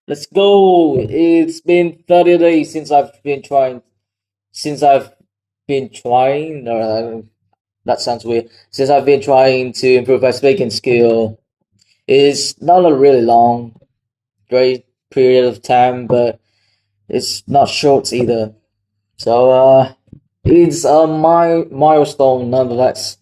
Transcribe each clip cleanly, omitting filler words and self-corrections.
Let's go. It's been 30 days since I've been trying, that sounds weird. Since I've been trying to improve my speaking skill. It's not a really long, great period of time, but it's not short either. So, it's a milestone nonetheless.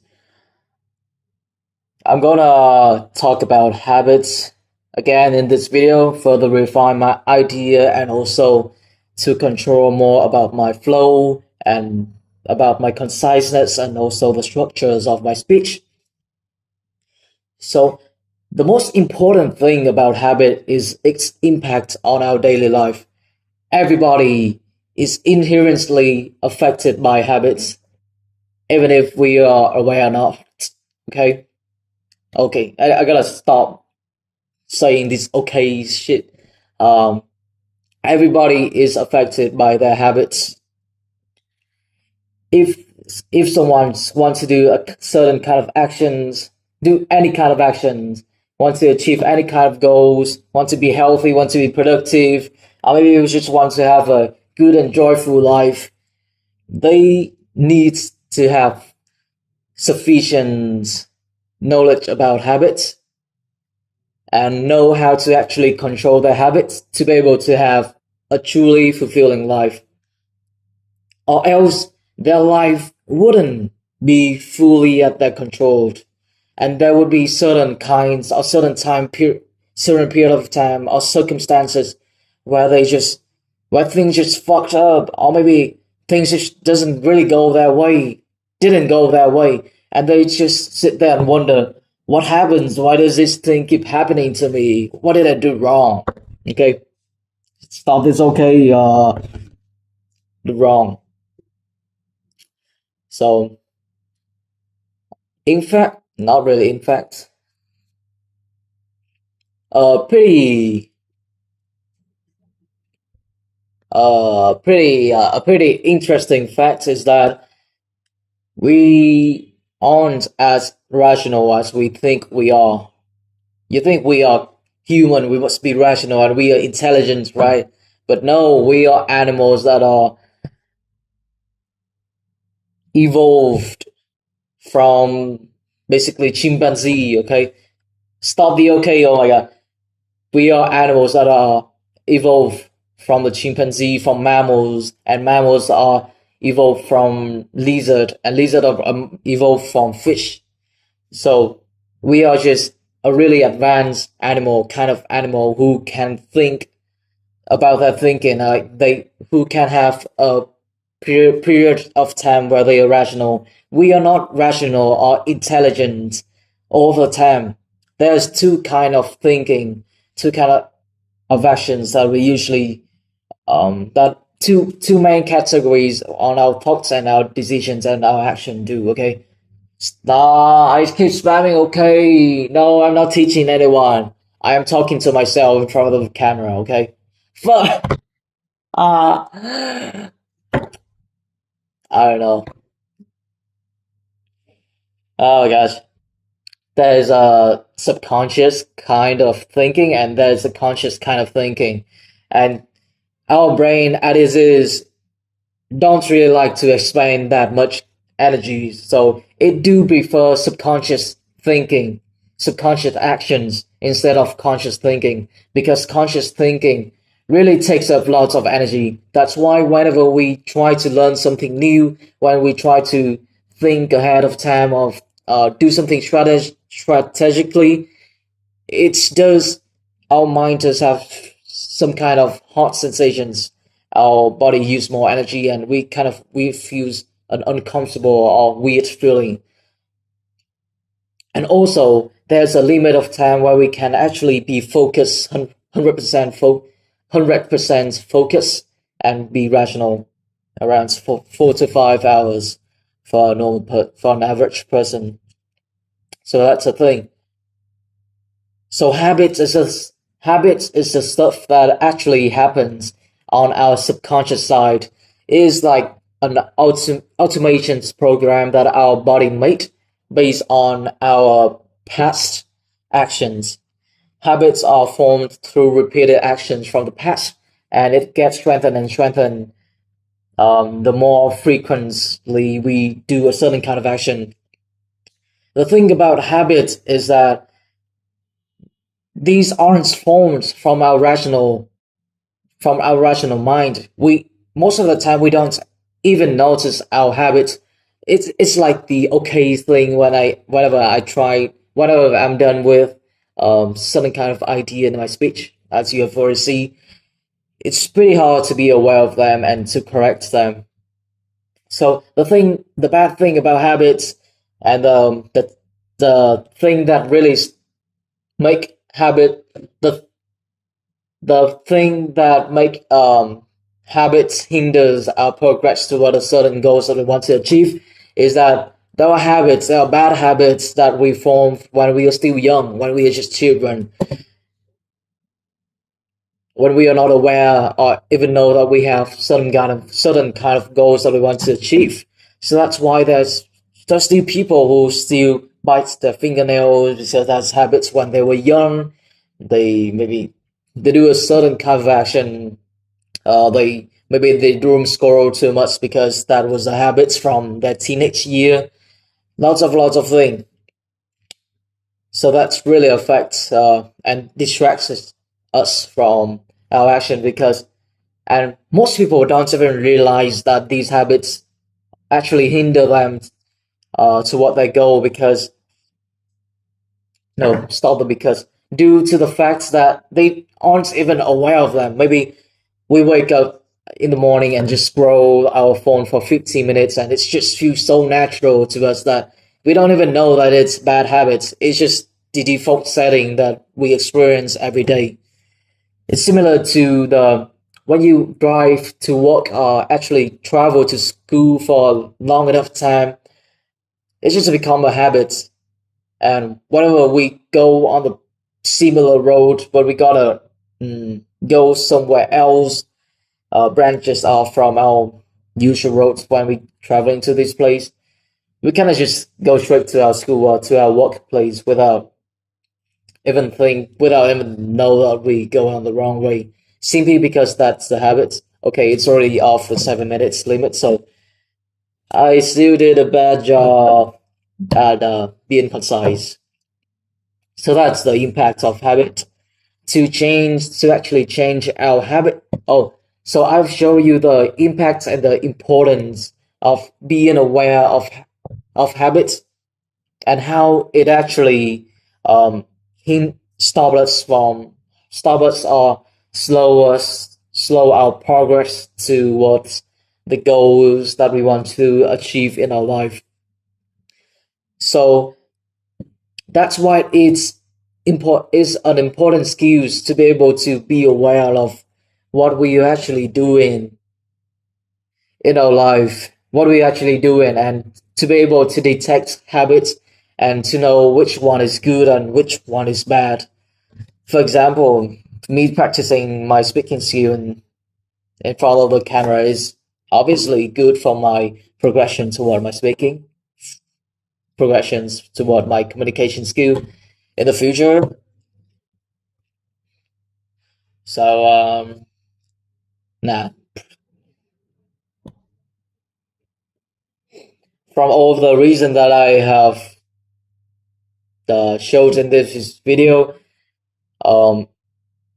I'm gonna talk about habits again in this video, further refine my idea and also to control more about my flow and about my conciseness and also the structures of my speech. So, the most important thing about habit is its impact on our daily life. Everybody is inherently affected by habits, even if we are aware or not. Okay? Okay, I gotta stop saying this okay shit. Um, Everybody is affected by their habits. If if someone wants to do a certain kind of actions, do any kind of actions, want to achieve any kind of goals, want to be healthy, want to be productive, or maybe you just want to have a good and joyful life, they need to have sufficient knowledge about habits and know how to actually control their habits to be able to have a truly fulfilling life. Or else their life wouldn't be fully at their control. And there would be certain kinds or certain period of time or circumstances where where things just fucked up, or maybe things just doesn't really go their way, didn't go their way, and they just sit there and wonder, what happens? Why does this thing keep happening to me? What did I do wrong? Okay, stop this. Okay, wrong. So, in fact, not really. In fact, pretty a pretty interesting fact is that we aren't as rational as we think we are. You think we are human, we must be rational and we are intelligent, right? But no, we are animals that are evolved from basically chimpanzee, okay? Stop the okay, oh my god. We are animals that are evolved from the chimpanzee, from mammals, and mammals are evolved from lizard, and lizard are evolved from fish. So we are just a really advanced animal, kind of animal who can think about their thinking, like they who can have a period of time where they are rational. We are not rational or intelligent all the time. There's two kind of thinking, two kind of actions that we usually that two main categories on our thoughts and our decisions and our action do. Okay, nah, I keep spamming. Okay, no, I'm not teaching anyone. I am talking to myself in front of the camera. Okay, fuck. I don't know. Oh gosh, there's a subconscious kind of thinking and there's a conscious kind of thinking, and our brain at its is don't really like to explain that much energy, so it do prefer subconscious thinking, subconscious actions instead of conscious thinking, because conscious thinking really takes up lots of energy. That's why whenever we try to learn something new, when we try to think ahead of time of do something strategically, it does our mind does have some kind of hot sensations. Our body use more energy and we feel an uncomfortable or weird feeling. And also there's a limit of time where we can actually be focused 100% focus and be rational, around 4 to 5 hours for a for an average person. So that's the thing. So habits is the stuff that actually happens on our subconscious side. It is like an automations program that our body made based on our past actions. habits are formed through repeated actions from the past, and it gets strengthened and strengthened the more frequently we do a certain kind of action. The thing about habits is that these aren't formed from our rational mind. We most of the time we don't even notice our habits. It's like the okay thing when whenever I'm done with certain kind of idea in my speech, as you have already seen, it's pretty hard to be aware of them and to correct them. So the bad thing about habits, and the thing that really make habit the thing that make habits hinders our progress toward a certain goals that we want to achieve is that there are bad habits that we form when we are still young, when we are just children, when we are not aware or even know that we have certain kind of goals that we want to achieve. So that's why there's still people who still bite their fingernails because that's habits when they were young. They do a certain kind of action. They doom scroll too much because that was the habits from their teenage year. Lots of things. So that's really affects and distracts us from our action because and most people don't even realize that these habits actually hinder them to what they go because no stop them because due to the fact that they aren't even aware of them. Maybe we wake up in the morning and just scroll our phone for 15 minutes and it just feels so natural to us that we don't even know that it's bad habits. It's just the default setting that we experience every day. It's similar to the when you drive to work or actually travel to school for a long enough time, it's just become a habit. And whenever we go on the similar road, but we gotta go somewhere else, branches off from our usual roads when we traveling to this place, we kind of just go straight to our school or to our workplace without even know that we go on the wrong way, simply because that's the habit. Okay, it's already off the 7 minutes limit, so I still did a bad job at being concise. So that's the impact of habit. To actually change our habit. Oh, so I've shown you the impact and the importance of being aware of habits and how it actually stop us or slow our progress towards the goals that we want to achieve in our life. So that's why is an important skills to be able to be aware of what we are actually doing in our life, what we actually doing, and to be able to detect habits and to know which one is good and which one is bad. For example, me practicing my speaking skill in front of the camera is obviously good for my progression toward my speaking, progressions toward my communication skill in the future. So nah, from all of the reason that I have showed in this video, um,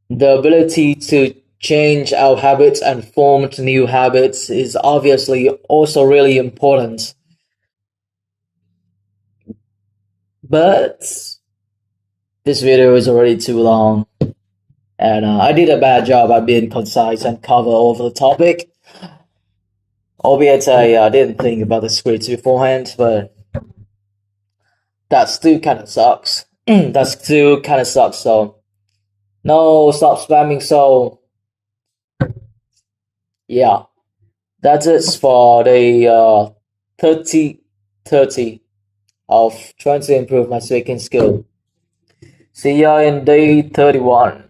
the ability to change our habits and form new habits is obviously also really important. But this video is already too long, and I did a bad job at being concise and cover over the topic. Albeit I didn't think about the script beforehand, but that still kind of sucks. That still kind of sucks. So no, stop spamming. So yeah, that's it for the 30 30 of trying to improve my speaking skill. See ya in day 31.